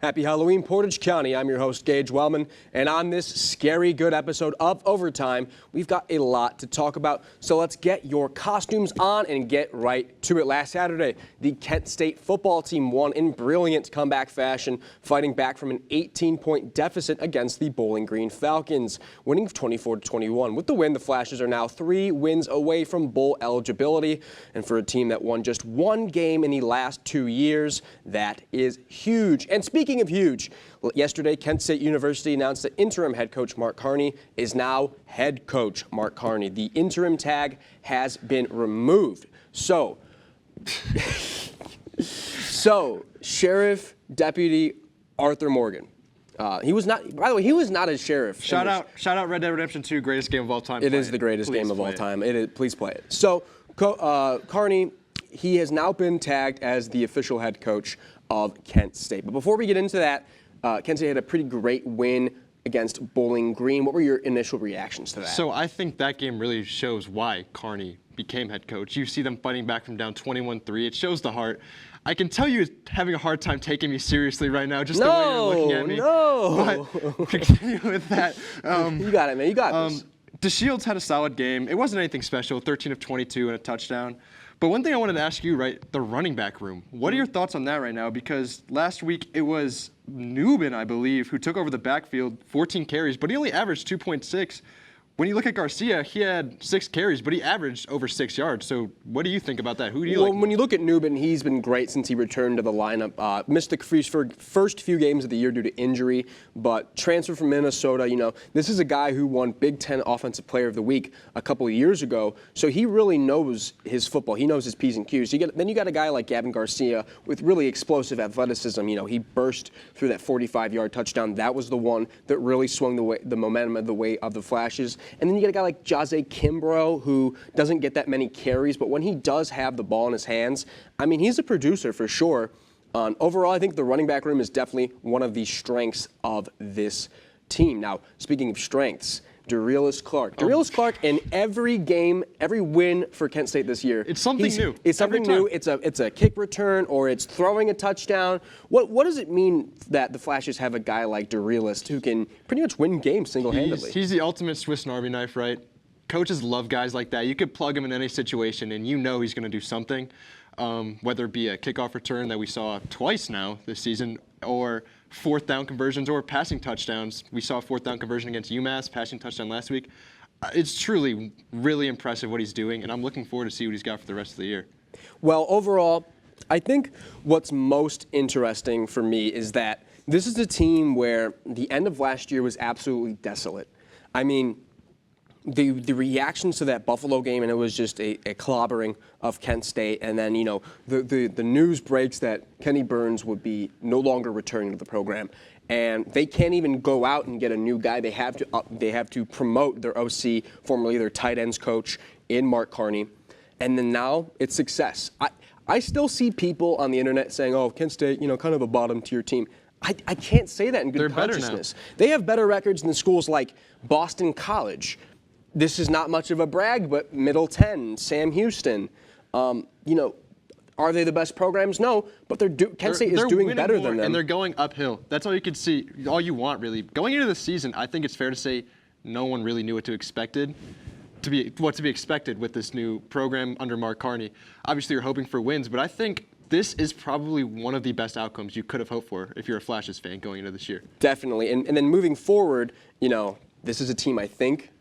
Happy Halloween, Portage County. I'm your host, Gage Wellman, and on this scary good episode of Overtime, we've got a lot to talk about. So let's get your costumes on and get right to it. Last Saturday, the Kent State football team won in brilliant comeback fashion, fighting back from an 18-point deficit against the Bowling Green Falcons, winning 24-21. With the win, the Flashes are now 3 wins away from bowl eligibility, and for a team that won just 1 game in the last 2 years, that is huge. And speaking of huge, yesterday Kent State University announced that interim head coach Mark Carney is now head coach Mark Carney. The interim tag has been removed. So Sheriff Deputy Arthur Morgan. He was not, by the way, he was not a sheriff. Shout out Red Dead Redemption 2, greatest game of all time. It is the greatest game of all time. It is, please play it. So Carney, he has now been tagged as the official head coach of Kent State. But before we get into that, Kent State had a pretty great win against Bowling Green. What were your initial reactions to that? So I think that game really shows why Carney became head coach. You see them fighting back from down 21-3. It shows the heart. I can tell you're having a hard time taking me seriously right now, just the way you're looking at me. No. But continue with that. You got it, man. You got this. DeShields had a solid game. It wasn't anything special, 13 of 22 and a touchdown. But one thing I wanted to ask you, the running back room. What are your thoughts on that right now? Because last week it was Newman, I believe, who took over the backfield, 14 carries, but he only averaged 2.6. When you look at Garcia, he had 6 carries, but he averaged over 6 yards. So what do you think about that? Who do you like? Well, when you look at Newman, he's been great since he returned to the lineup. Missed the first few games of the year due to injury, but transferred from Minnesota. You know, this is a guy who won Big Ten Offensive Player of the Week a couple of years ago, so he really knows his football. He knows his P's and Q's. Then you got a guy like Gavin Garcia with really explosive athleticism. You know, he burst through that 45-yard touchdown. That was the one that really swung the momentum of the way of the Flashes. And then you got a guy like Jose Kimbrough, who doesn't get that many carries, but when he does have the ball in his hands, I mean, he's a producer for sure. Overall, I think the running back room is definitely one of the strengths of this team. Now, speaking of strengths, Darius Clark. Darius Clark in every game, every win for Kent State this year. It's something new. It's something new. It's a kick return or it's throwing a touchdown. What does it mean that the Flashes have a guy like Darius who can pretty much win games single-handedly? He's the ultimate Swiss Army knife, right? Coaches love guys like that. You could plug him in any situation and you know he's going to do something, whether it be a kickoff return that we saw twice now this season or 4th down conversions or passing touchdowns. We saw a 4th down conversion against UMass, passing touchdown last week. It's truly really impressive what he's doing, and I'm looking forward to see what he's got for the rest of the year. Well, overall, I think what's most interesting for me is that this is a team where the end of last year was absolutely desolate. I mean, the reactions to that Buffalo game, and it was just a clobbering of Kent State, and then, you know, the news breaks that Kenny Burns would be no longer returning to the program, and they can't even go out and get a new guy. They have to promote their OC, formerly their tight ends coach, in Mark Carney, and then now it's success. I still see people on the internet saying, "Oh, Kent State, you know, kind of a bottom tier team." I can't say that in good consciousness. They have better records than schools like Boston College. This is not much of a brag, but Middle 10, Sam Houston, you know, are they the best programs? No, but Kent State is doing better than them. And they're going uphill. That's all you can see, all you want, really. Going into the season, I think it's fair to say no one really knew what to be expected with this new program under Mark Carney. Obviously, you're hoping for wins, but I think this is probably one of the best outcomes you could have hoped for if you're a Flashes fan going into this year. Definitely. And then moving forward, you know, this is a team I think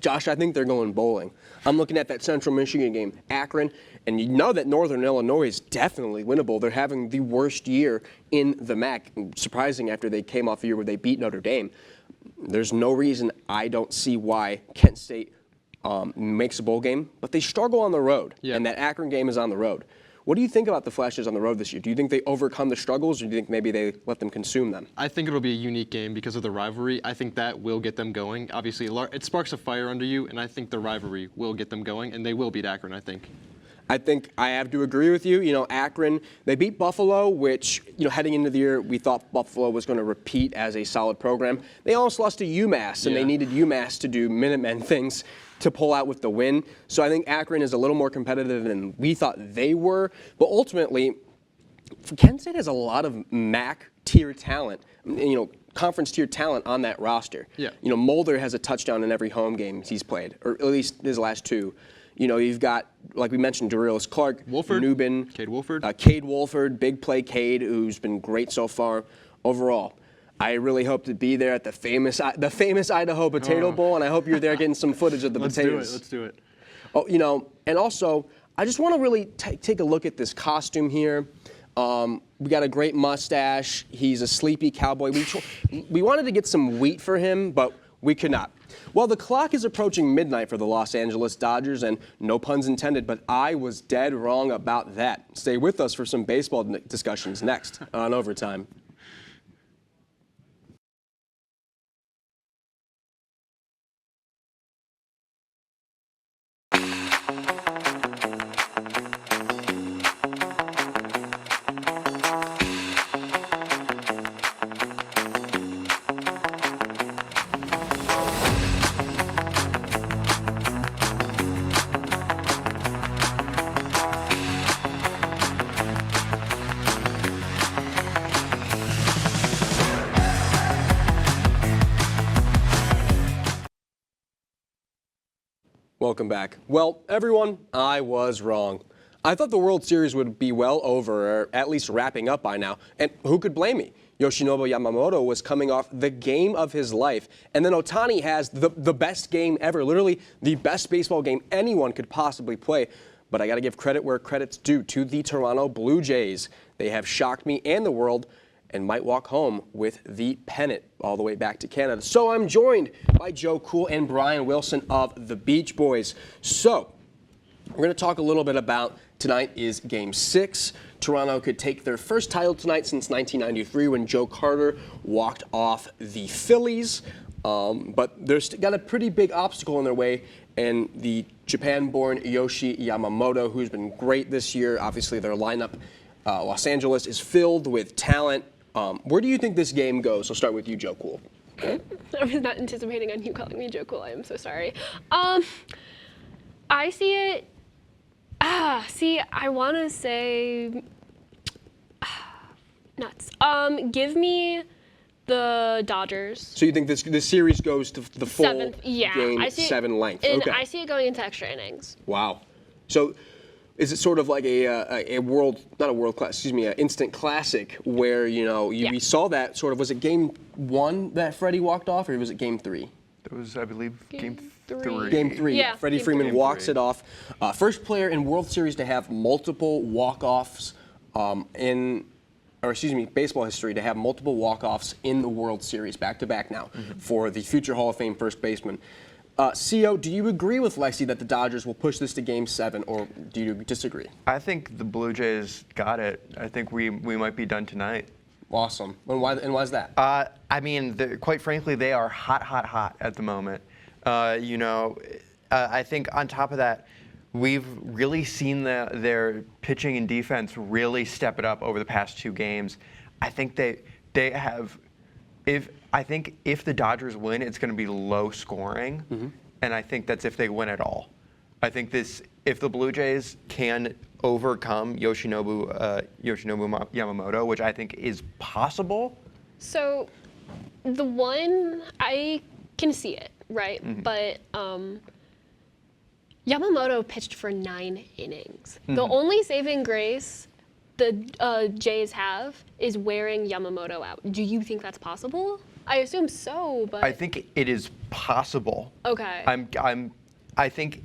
they're going bowling. I'm looking at that Central Michigan game, Akron, and you know that Northern Illinois is definitely winnable. They're having the worst year in the MAC. Surprising after they came off a year where they beat Notre Dame. There's no reason I don't see why Kent State makes a bowl game, but they struggle on the road, and that Akron game is on the road. What do you think about the Flashes on the road this year? Do you think they overcome the struggles, or do you think maybe they let them consume them? I think it'll be a unique game because of the rivalry. I think that will get them going. Obviously, it sparks a fire under you, and I think the rivalry will get them going, and they will beat Akron, I think. I think I have to agree with you. You know, Akron, they beat Buffalo, which, you know, heading into the year, we thought Buffalo was going to repeat as a solid program. They almost lost to UMass, and they needed UMass to do Minutemen things to pull out with the win. So I think Akron is a little more competitive than we thought they were. But ultimately, Kent State has a lot of MAC tier talent, conference tier talent on that roster. Yeah. Mulder has a touchdown in every home game he's played, or at least his last two. You've got, like we mentioned, Darius Clark, Wolford, Newbin, Cade Wolford, big play Cade, who's been great so far. Overall, I really hope to be there at the famous Idaho Potato Bowl, and I hope you're there getting some footage of the potatoes. Let's do it. Oh, and also, I just want to really take a look at this costume here. We got a great mustache. He's a sleepy cowboy. We wanted to get some wheat for him, but we could not. Well, the clock is approaching midnight for the Los Angeles Dodgers, and no puns intended, but I was dead wrong about that. Stay with us for some baseball discussions next on Overtime. Welcome back. Well, everyone, I was wrong. I thought the World Series would be well over, or at least wrapping up by now, and who could blame me? Yoshinobu Yamamoto was coming off the game of his life, and then Ohtani has the best game ever, literally the best baseball game anyone could possibly play. But I got to give credit where credit's due to the Toronto Blue Jays. They have shocked me and the world, and might walk home with the pennant all the way back to Canada. So I'm joined by Joe Cool and Brian Wilson of the Beach Boys. So we're going to talk a little bit about tonight is Game 6. Toronto could take their first title tonight since 1993 when Joe Carter walked off the Phillies. But there's got a pretty big obstacle in their way, and the Japan-born Yoshi Yamamoto, who's been great this year. Obviously, their lineup, Los Angeles, is filled with talent. Where do you think this game goes? I'll start with you, Joe Cool. I was not anticipating on you calling me Joe Cool. I am so sorry. I see it. I want to say nuts. Give me the Dodgers. So you think this series goes to the full game 7 length? And okay. I see it going into extra innings. Wow. So is it sort of like an instant classic where, we saw that sort of, was it Game 1 that Freddie walked off, or was it Game 3? It was, I believe, Game 3. Game 3. Yeah, Freddie Freeman walks it off. First player in World Series to have multiple walk-offs baseball history to have multiple walk-offs in the World Series, back-to-back now, for the future Hall of Fame first baseman. CO, do you agree with Lexi that the Dodgers will push this to Game 7, or do you disagree? I think the Blue Jays got it. I think we might be done tonight. Awesome. And why is that? I mean, quite frankly, they are hot at the moment. I think on top of that, we've really seen their pitching and defense really step it up over the past 2 games. I think they have. I think if the Dodgers win, it's going to be low scoring, and I think that's if they win at all. I think if the Blue Jays can overcome Yoshinobu Yamamoto, which I think is possible. So, the one I can see it, right? But Yamamoto pitched for 9 innings. The only saving grace the Jays have is wearing Yamamoto out. Do you think that's possible? I assume so, but I think it is possible. Okay. I think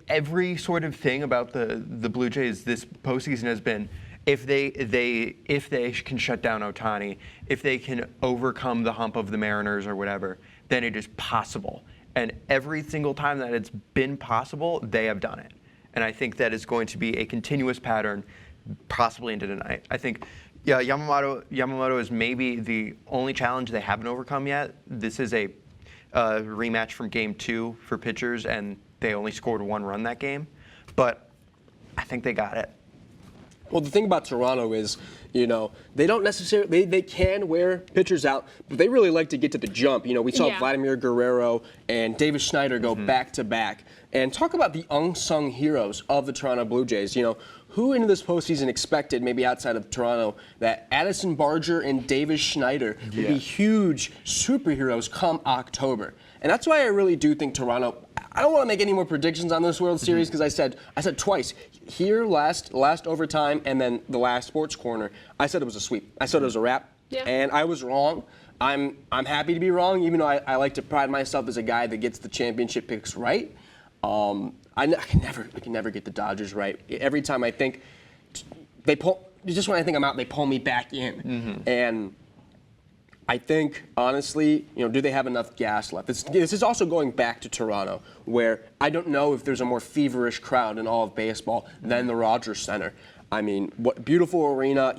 every sort of thing about the Blue Jays this postseason has been if they can shut down Ohtani, if they can overcome the hump of the Mariners or whatever, then it is possible. And every single time that it's been possible, they have done it. And I think that is going to be a continuous pattern, possibly into tonight. I think, yeah, Yamamoto is maybe the only challenge they haven't overcome yet. This is a rematch from Game 2 for pitchers, and they only scored 1 run that game. But I think they got it. Well, the thing about Toronto is, they don't necessarily, they can wear pitchers out, but they really like to get to the jump. We saw Vladimir Guerrero and Davis Schneider go back to back. And talk about the unsung heroes of the Toronto Blue Jays. who into this postseason expected, maybe outside of Toronto, that Addison Barger and Davis Schneider would be huge superheroes come October? And that's why I really do think Toronto. I don't want to make any more predictions on this World Series because I said twice here last overtime and then the last Sports Corner. I said it was a sweep. I said it was a wrap, and I was wrong. I'm happy to be wrong, even though I like to pride myself as a guy that gets the championship picks right. I can never get the Dodgers right. Every time I think they pull, just when I think I'm out, they pull me back in, and I think, honestly, do they have enough gas left? This is also going back to Toronto, where I don't know if there's a more feverish crowd in all of baseball than the Rogers Center. I mean, what beautiful arena,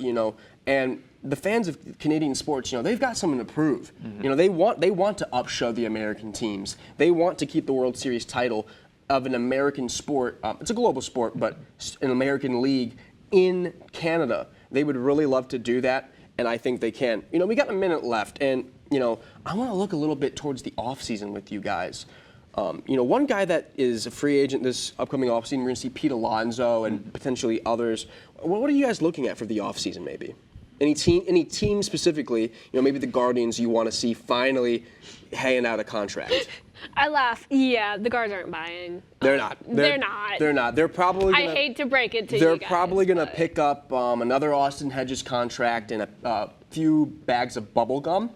and the fans of Canadian sports, they've got something to prove. They want to upshow the American teams. They want to keep the World Series title of an American sport. It's a global sport, but an American league in Canada. They would really love to do that. And I think they can. We got a minute left, and I want to look a little bit towards the offseason with you guys. One guy that is a free agent this upcoming offseason, we're going to see Pete Alonso and potentially others. What are you guys looking at for the offseason, maybe? Any team specifically, maybe the Guardians you want to see finally handing out a contract? I laugh. Yeah, the Guards aren't buying. They're not. They're not. They're not. They're probably gonna, I hate to break it to you They're guys, probably going to but pick up another Austin Hedges contract and a few bags of bubble gum.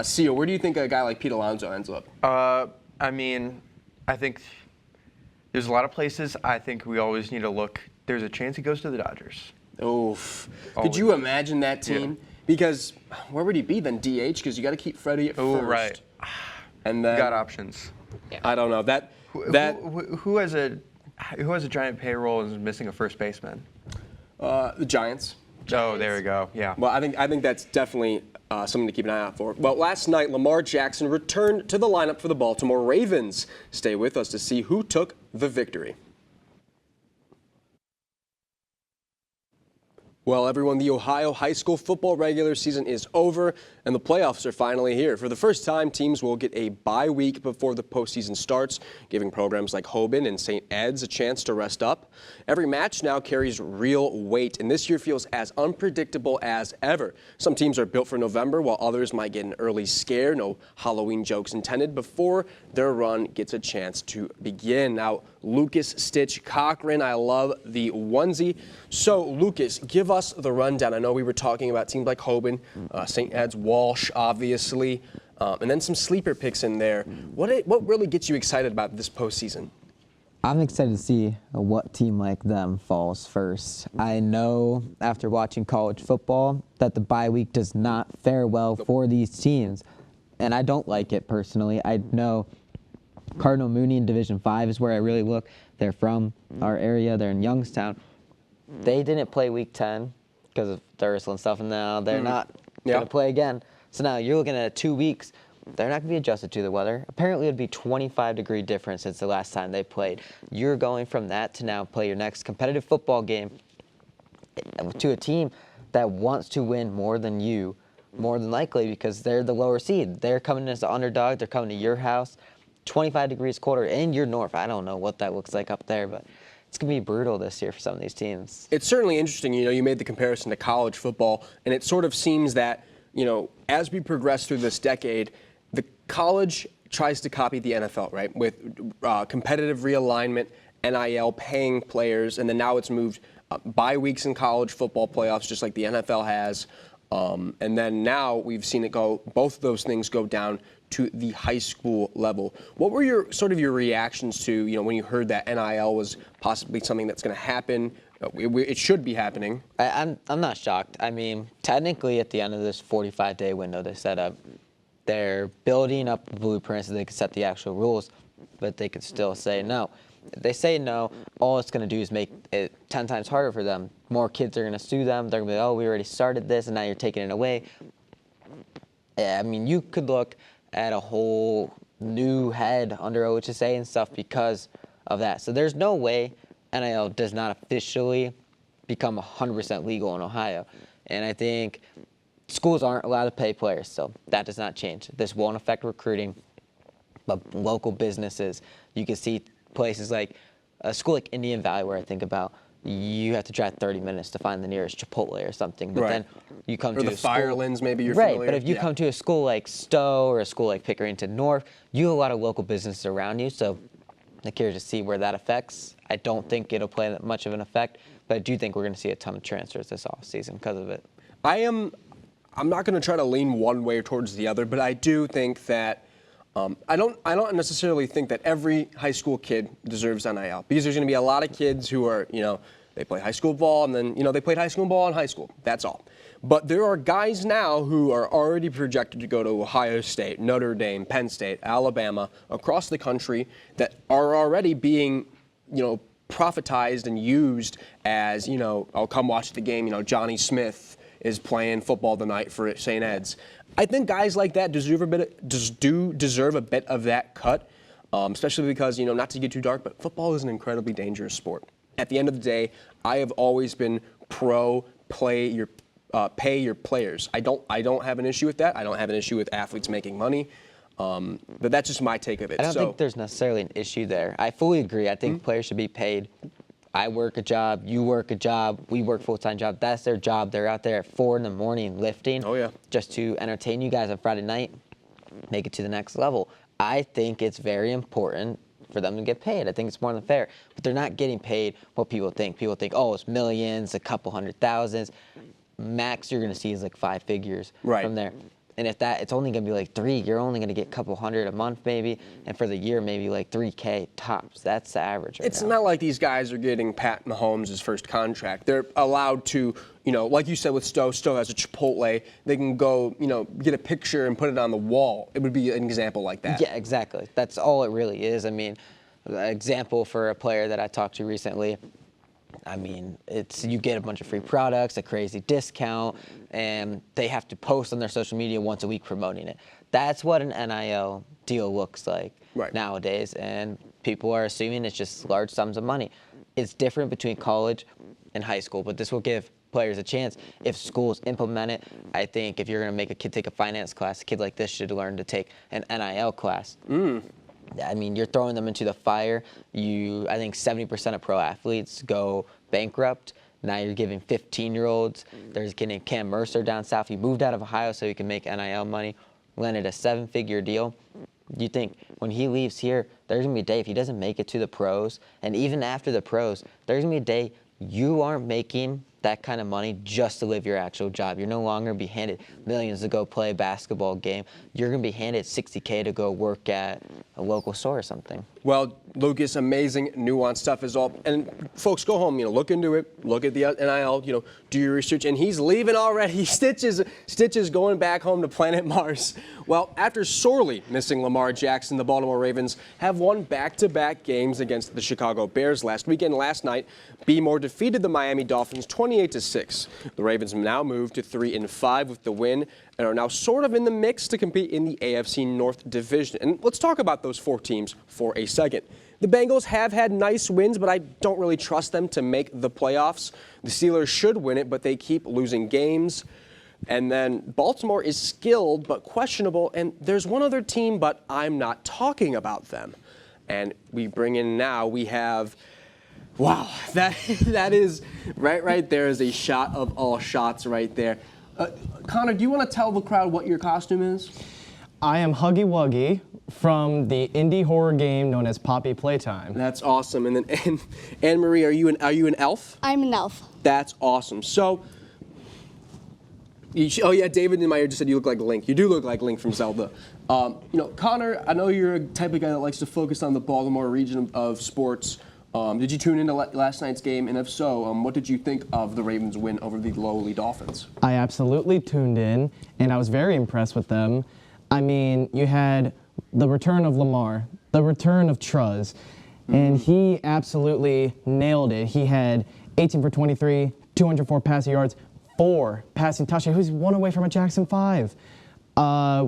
Seal, where do you think a guy like Pete Alonso ends up? I mean, I think there's a lot of places. I think we always need to look. There's a chance he goes to the Dodgers. Oof. Could you imagine that team? Yeah. Because where would he be then? DH? Because you got to keep Freddie at first. Right. And then Got options. I don't know Who has a giant payroll and is missing a first baseman? The Giants. Oh, there we go. Yeah. Well, I think that's definitely something to keep an eye out for. Well, last night Lamar Jackson returned to the lineup for the Baltimore Ravens. Stay with us to see who took the victory. Well, everyone, the Ohio high school football regular season is over, and the playoffs are finally here. For the first time, teams will get a bye week before the postseason starts, giving programs like Hoban and St. Ed's a chance to rest up. Every match now carries real weight, and this year feels as unpredictable as ever. Some teams are built for November, while others might get an early scare, no Halloween jokes intended, before their run gets a chance to begin. Now, Lucas Stitch Cochran, I love the onesie. So, Lucas, give us the rundown. I know we were talking about teams like Hoban, St. Ed's, Walsh, obviously, and then some sleeper picks in there. What really gets you excited about this postseason? I'm excited to see what team like them falls first. I know after watching college football that the bye week does not fare well for these teams, and I don't like it personally. I know Cardinal Mooney in Division 5 is where I really look. They're from our area. They're in Youngstown. They didn't play Week 10 because of Thursday and stuff, and now they're not going to play again. So now you're looking at 2 weeks. They're not going to be adjusted to the weather. Apparently, it would be 25-degree difference since the last time they played. You're going from that to now play your next competitive football game to a team that wants to win more than you, more than likely, because they're the lower seed. They're coming as the underdog. They're coming to your house. 25 degrees colder in your north. I don't know what that looks like up there, but it's going to be brutal this year for some of these teams. It's certainly interesting. You made the comparison to college football, and it sort of seems that, as we progress through this decade, the college tries to copy the NFL, right, with competitive realignment, NIL paying players, and then now it's moved bye weeks in college football playoffs, just like the NFL has. And then now we've seen it go, both of those things go down to the high school level. What were your reactions to, when you heard that NIL was possibly something that's going to happen? It should be happening. I'm not shocked. I mean, technically at the end of this 45-day window they set up, they're building up blueprints so they can set the actual rules, but they could still say no. If they say no, all it's going to do is make it 10 times harder for them. More kids are going to sue them. They're going to be, oh, we already started this, and now you're taking it away. I mean, you could look at a whole new head under OHSA and stuff because of that. So there's no way NIL does not officially become 100% legal in Ohio. And I think schools aren't allowed to pay players, so that does not change. This won't affect recruiting, but local businesses, you can see places like a school like Indian Valley, where I think about, you have to drive 30 minutes to find the nearest Chipotle or something. But Right. then you come Or to the a school, Firelands, maybe you're right, familiar. but if you Yeah. come to a school like Stowe or a school like Pickerington North, you have a lot of local businesses around you. So I'm curious to see where that affects. I don't think it'll play that much of an effect, but I do think we're going to see a ton of transfers this offseason because of it. I'm not going to try to lean one way towards the other, but I do think that I don't necessarily think that every high school kid deserves NIL, because there's going to be a lot of kids who are, they play high school ball and then, they played high school ball in high school. That's all. But there are guys now who are already projected to go to Ohio State, Notre Dame, Penn State, Alabama, across the country that are already being, prophetized and used as, I'll come watch the game, Johnny Smith is playing football tonight for St. Ed's. I think guys like that deserve a bit of that cut, especially because, not to get too dark, but football is an incredibly dangerous sport. At the end of the day, I have always been pro pay your players. I don't have an issue with that. I don't have an issue with athletes making money. But that's just my take of it. I don't think there's necessarily an issue there. I fully agree. I think players should be paid. I work a job, you work a job, we work full-time job. That's their job. They're out there at 4 a.m. lifting. Oh, yeah. Just to entertain you guys on Friday night, make it to the next level. I think it's very important for them to get paid. I think it's more than fair. But they're not getting paid what people think. People think, oh, it's millions, a couple hundred thousands. Max you're going to see is like 5 figures from there. And if it's only going to be like 3, you're only going to get a couple hundred a month maybe, and for the year maybe like $3K tops. That's the average right It's now. not like these guys are getting Pat Mahomes' first contract. They're allowed to, like you said with Stowe has a Chipotle. They can go, get a picture and put it on the wall. It would be an example like that. Yeah, exactly. That's all it really is. I mean, an example for a player that I talked to recently, I mean, it's you get a bunch of free products, a crazy discount, and they have to post on their social media once a week promoting it. That's what an NIL deal looks like nowadays, and people are assuming it's just large sums of money. It's different between college and high school, but this will give players a chance. If schools implement it, I think if you're going to make a kid take a finance class, a kid like this should learn to take an NIL class. I mean, you're throwing them into the fire. I think 70% of pro athletes go bankrupt. Now you're giving 15-year-olds. There's getting Cam Mercer down south. He moved out of Ohio so he can make NIL money. Landed a 7-figure deal. You think when he leaves here, there's going to be a day if he doesn't make it to the pros, and even after the pros, there's going to be a day you aren't making that kind of money just to live your actual job. You're no longer going to be handed millions to go play a basketball game. You're going to be handed $60K to go work at a local store or something. Well, Lucas, amazing, nuanced stuff is all. And folks, go home, look into it, look at the NIL, do your research. And he's leaving already. Stitches going back home to planet Mars. Well, after sorely missing Lamar Jackson, the Baltimore Ravens have won back-to-back games against the Chicago Bears last weekend. Last night, B-More defeated the Miami Dolphins 28-6. The Ravens now move to 3-5 with the win and are now sort of in the mix to compete in the AFC North Division. And let's talk about those 4 teams for a second. The Bengals have had nice wins, but I don't really trust them to make the playoffs. The Steelers should win it, but they keep losing games. And then Baltimore is skilled but questionable, and there's one other team, but I'm not talking about them. And we have, wow, that is, right there is a shot of all shots right there. Connor, do you want to tell the crowd what your costume is? I am Huggy Wuggy from the indie horror game known as Poppy Playtime. That's awesome. And then Anne-Marie, are you an elf? I'm an elf. That's awesome. So, David in my ear just said you look like Link. You do look like Link from Zelda. Connor, I know you're a type of guy that likes to focus on the Baltimore region of sports. Did you tune into last night's game? And if so, what did you think of the Ravens' win over the lowly Dolphins? I absolutely tuned in, and I was very impressed with them. I mean, you had the return of Lamar, the return of Truz, and he absolutely nailed it. He had 18 for 23, 204 passing yards, 4 passing touchdowns. He was 1 away from a Jackson 5.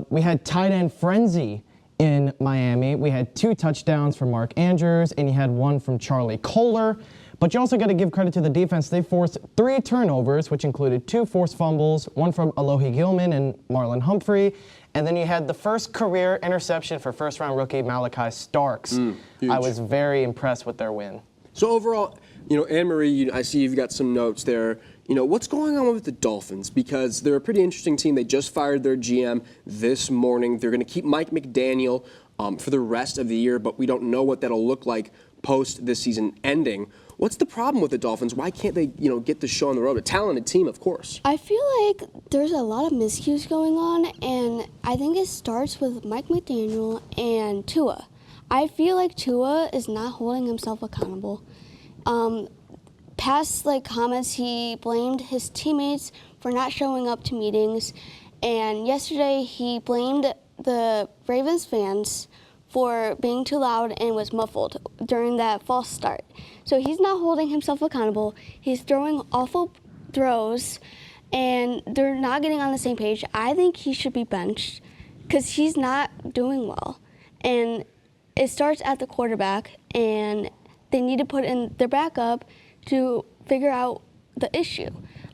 We had tight end frenzy in Miami. We had 2 touchdowns from Mark Andrews, and you had 1 from Charlie Kohler. But you also got to give credit to the defense. They forced 3 turnovers, which included 2 forced fumbles, 1 from Alohi Gilman and Marlon Humphrey. And then you had the first career interception for first-round rookie Malachi Starks. I was very impressed with their win. So overall, Anne-Marie, I see you've got some notes there. What's going on with the Dolphins? Because they're a pretty interesting team. They just fired their GM this morning. They're going to keep Mike McDaniel for the rest of the year, but we don't know what that'll look like post this season ending. What's the problem with the Dolphins? Why can't they, get the show on the road? A talented team, of course. I feel like there's a lot of miscues going on, and I think it starts with Mike McDaniel and Tua. I feel like Tua is not holding himself accountable. Past comments, he blamed his teammates for not showing up to meetings, and yesterday he blamed the Ravens fans for being too loud and was muffled during that false start. So he's not holding himself accountable. He's throwing awful throws, and they're not getting on the same page. I think he should be benched because he's not doing well. And it starts at the quarterback, and they need to put in their backup to figure out the issue.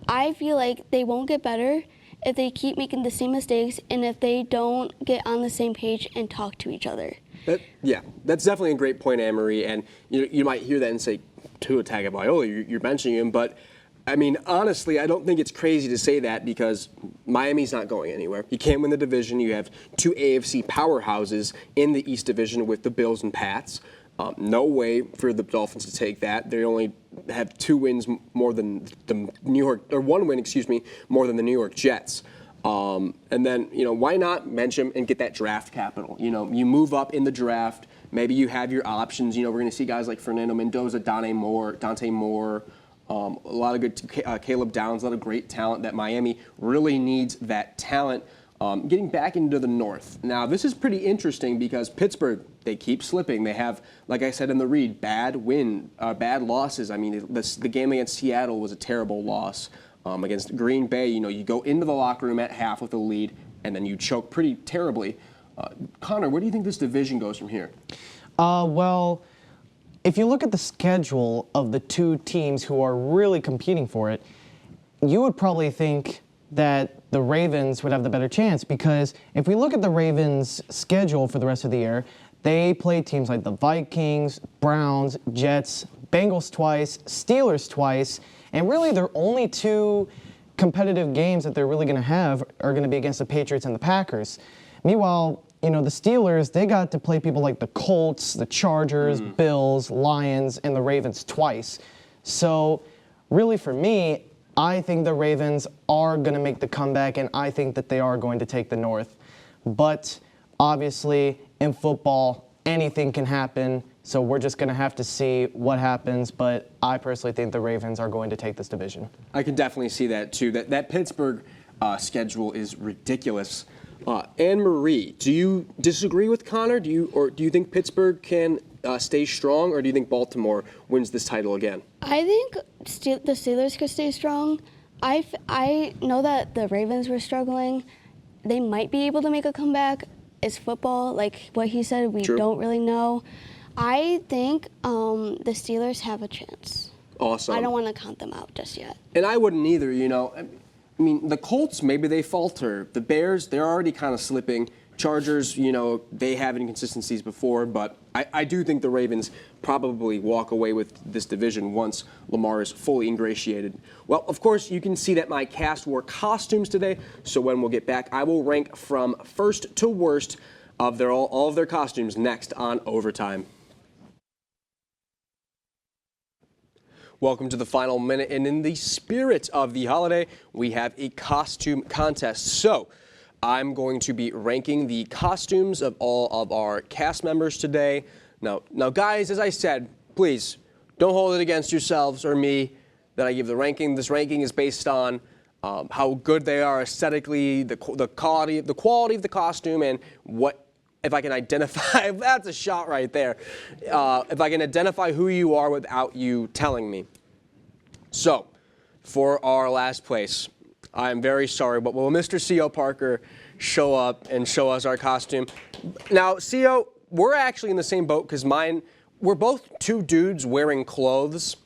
I feel like they won't get better if they keep making the same mistakes and if they don't get on the same page and talk to each other. That's definitely a great point, Anne-Marie. And you might hear that and say, Tua Tagovailoa, you're benching him. But, I mean, honestly, I don't think it's crazy to say that because Miami's not going anywhere. You can't win the division. You have two AFC powerhouses in the East Division with the Bills and Pats. No way for the Dolphins to take that. They only have two wins more than the New York, or one win, more than the New York Jets. And then, why not bench him and get that draft capital? You move up in the draft. Maybe you have your options. We're going to see guys like Fernando Mendoza, Dante Moore, a lot of good Caleb Downs, a lot of great talent that Miami really needs that talent. Getting back into the North. Now, this is pretty interesting because Pittsburgh, they keep slipping. They have, like I said in the read, bad losses. I mean, the game against Seattle was a terrible loss. Against Green Bay, you go into the locker room at half with a lead, and then you choke pretty terribly. Connor, where do you think this division goes from here? Well, if you look at the schedule of the two teams who are really competing for it, you would probably think that the Ravens would have the better chance because if we look at the Ravens' schedule for the rest of the year, they play teams like the Vikings, Browns, Jets, Bengals twice, Steelers twice, and really their only two competitive games that they're really going to have are going to be against the Patriots and the Packers. Meanwhile, the Steelers, they got to play people like the Colts, the Chargers, Bills, Lions, and the Ravens twice. So really for me, I think the Ravens are going to make the comeback, and I think that they are going to take the North. But obviously, in football, anything can happen, so we're just going to have to see what happens. But I personally think the Ravens are going to take this division. I can definitely see that, too. That Pittsburgh schedule is ridiculous. Anne-Marie, do you disagree with Connor? Do you think Pittsburgh can stay strong, or do you think Baltimore wins this title again? I think the Steelers could stay strong. I know that the Ravens were struggling. They might be able to make a comeback. It's football, like what he said. We don't really know. I think the Steelers have a chance. Awesome. I don't want to count them out just yet. And I wouldn't either. I mean, the Colts, maybe they falter. The Bears, they're already kind of slipping. Chargers, they have inconsistencies before, but I do think the Ravens probably walk away with this division once Lamar is fully ingratiated. Well, of course, you can see that my cast wore costumes today, so when we'll get back, I will rank from first to worst of all of their costumes next on Overtime. Welcome to the final minute, and in the spirit of the holiday, we have a costume contest. So, I'm going to be ranking the costumes of all of our cast members today. Now, guys, as I said, please don't hold it against yourselves or me that I give the ranking. This ranking is based on how good they are aesthetically, the quality of the costume, and what if I can identify. That's a shot right there. If I can identify who you are without you telling me. So, for our last place. I'm very sorry, but will Mr. C.O. Parker show up and show us our costume? Now, C.O., we're actually in the same boat because we're both two dudes wearing clothes.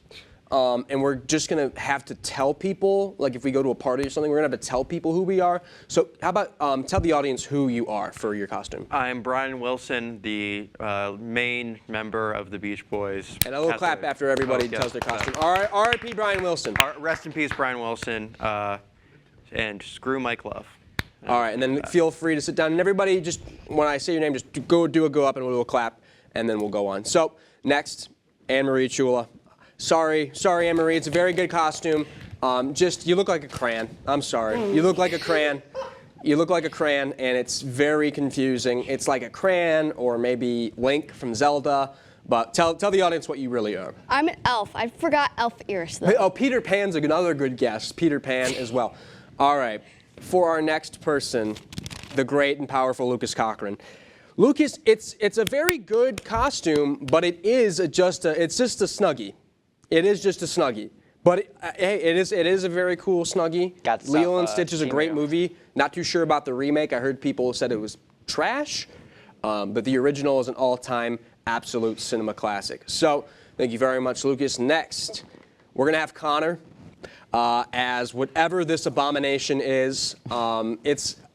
and we're just going to have to tell people, like if we go to a party or something, we're going to have to tell people who we are. So how about tell the audience who you are for your costume. I'm Brian Wilson, the main member of the Beach Boys. And a little clap after everybody tells their costume. All right, R.I.P. Brian Wilson. Rest in peace, Brian Wilson, and screw Mike Love. All right, and then feel free to sit down. And everybody, just when I say your name, just go up and we'll do a clap, and then we'll go on. So next, Anne-Marie Chula. Sorry, Anne-Marie. It's a very good costume. You look like a crayon. I'm sorry. You look like a crayon. You look like a crayon, and it's very confusing. It's like a crayon or maybe Link from Zelda. But tell the audience what you really are. I'm an elf. I forgot elf ears, though. Oh, Peter Pan's another good guess. Peter Pan as well. All right. For our next person, the great and powerful Lucas Cochran. Lucas, it's a very good costume, but it's just a Snuggie. It is just a Snuggie. But it is a very cool Snuggie. Lilo and Stitch is a great movie. Not too sure about the remake. I heard people said it was trash. But the original is an all-time absolute cinema classic. So thank you very much, Lucas. Next, we're going to have Connor as whatever this abomination is.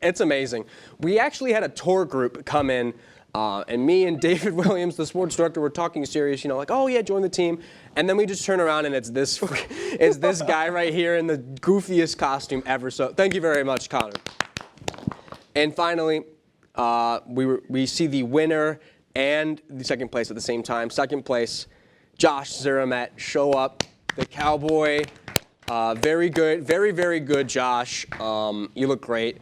It's amazing. We actually had a tour group come in, and me and David Williams, the sports director, were talking serious, like, oh yeah, join the team. And then we just turn around and it's this guy right here in the goofiest costume ever. So thank you very much, Connor. And finally, we see the winner and the second place at the same time. Second place, Josh Zeramet, show up, the cowboy. Very good, very, very good, Josh. You look great.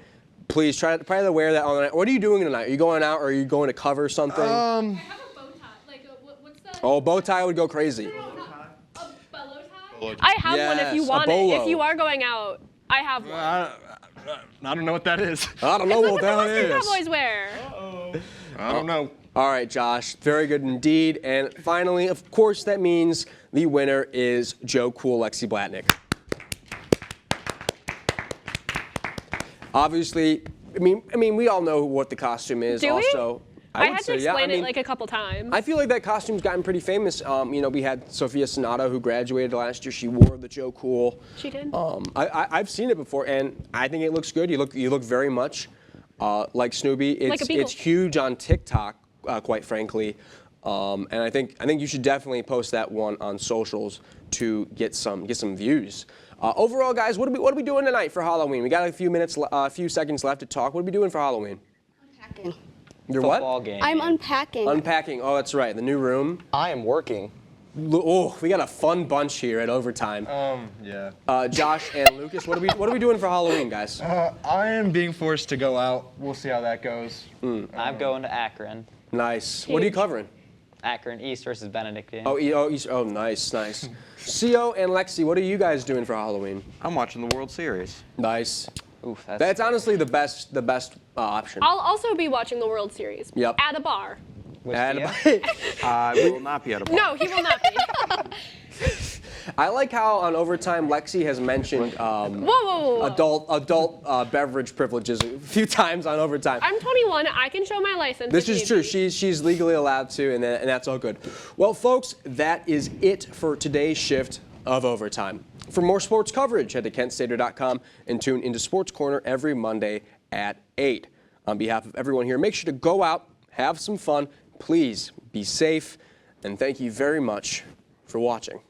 Please try to wear that on the night. What are you doing tonight? Are you going out or are you going to cover something? I have a bow tie. What's that? Oh, bow tie would go crazy. A bellow tie? I have one if you Yes, want a it. bolo. If you are going out, I have one. I don't know what that is. I don't know what that What do is. Cowboys wear? I don't know. All right, Josh, very good indeed. And finally, of course, that means the winner is Joe Cool Lexi Blatnick. Obviously, I mean, we all know what the costume is. Do we? Also, I would had to say, yeah. explain I mean, it like a couple times. I feel like that costume's gotten pretty famous. We had Sophia Sonata, who graduated last year. She wore the Joe Cool. She did. I've seen it before, and I think it looks good. You look very much like Snoopy. Like a beagle. It's huge on TikTok, quite frankly. And I think you should definitely post that one on socials to get some views. Overall, guys, what are we doing tonight for Halloween? We got a few seconds left to talk. What are we doing for Halloween? Unpacking. You're Football what? game. I'm unpacking. Unpacking. Oh, that's right. The new room. I am working. Oh, we got a fun bunch here at overtime. Yeah. Josh and Lucas, what are we doing for Halloween, guys? I am being forced to go out. We'll see how that goes. I'm going to Akron. Nice. What are you covering? Akron East versus Benedictine. Oh, nice. Co and Lexi, what are you guys doing for Halloween? I'm watching the World Series. Nice. Oof, That's honestly the best option. I'll also be watching the World Series. Yep. At a bar. with And- Thea. We will not be at a bar. No, he will not be. I like how on overtime Lexi has mentioned Whoa. adult beverage privileges a few times on overtime. I'm 21. I can show my license. This if is need true. be. She's legally allowed to, and that's all good. Well, folks, that is it for today's shift of Overtime. For more sports coverage, head to kentstater.com and tune into Sports Corner every Monday at 8. On behalf of everyone here, make sure to go out, have some fun, please be safe, and thank you very much for watching.